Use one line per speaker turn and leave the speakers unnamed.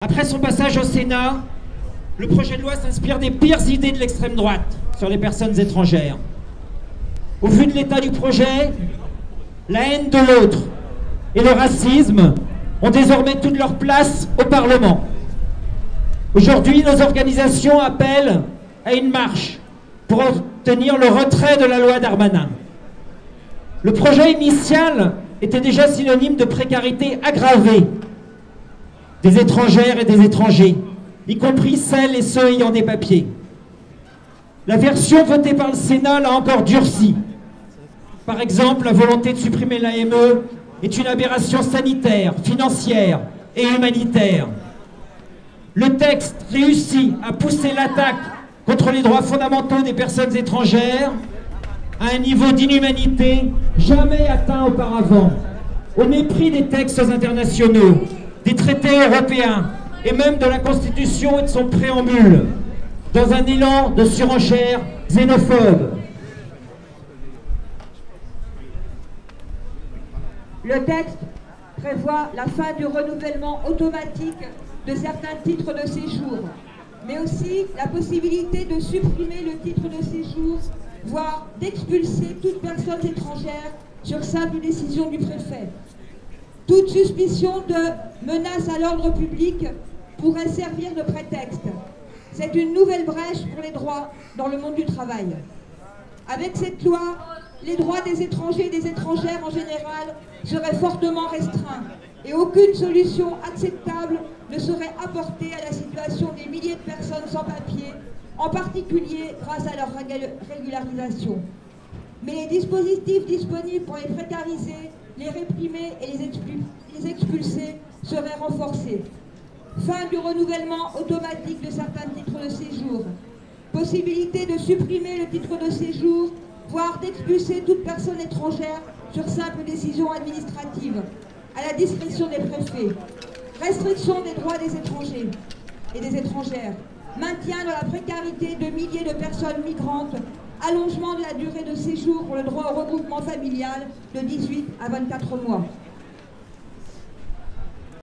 Après son passage au Sénat, le projet de loi s'inspire des pires idées de l'extrême droite sur les personnes étrangères. Au vu de l'état du projet, la haine de l'autre et le racisme ont désormais toute leur place au Parlement. Aujourd'hui, nos organisations appellent à une marche pour obtenir le retrait de la loi Darmanin. Le projet initial était déjà synonyme de précarité aggravée des étrangères et des étrangers, y compris celles et ceux ayant des papiers. La version votée par le Sénat l'a encore durci. Par exemple, la volonté de supprimer l'AME est une aberration sanitaire, financière et humanitaire. Le texte réussit à pousser l'attaque contre les droits fondamentaux des personnes étrangères à un niveau d'inhumanité jamais atteint auparavant, au mépris des textes internationaux, des traités européens et même de la Constitution et de son préambule, dans un élan de surenchère xénophobe.
Le texte prévoit la fin du renouvellement automatique de certains titres de séjour, mais aussi la possibilité de supprimer le titre de séjour, voire d'expulser toute personne étrangère sur simple décision du préfet. Toute suspicion de menace à l'ordre public pourrait servir de prétexte. C'est une nouvelle brèche pour les droits dans le monde du travail. Avec cette loi, les droits des étrangers et des étrangères en général seraient fortement restreints et aucune solution acceptable ne serait apportée à la situation des milliers de personnes sans papier, en particulier grâce à leur régularisation. Mais les dispositifs disponibles pour les précariser, les réprimer et les expulser seraient renforcés. Fin du renouvellement automatique de certains titres de séjour. Possibilité de supprimer le titre de séjour, voire d'expulser toute personne étrangère sur simple décision administrative, à la discrétion des préfets. Restriction des droits des étrangers et des étrangères. Maintien dans la précarité de milliers de personnes migrantes. Allongement de la durée de séjour pour le droit au regroupement familial de 18 à 24 mois.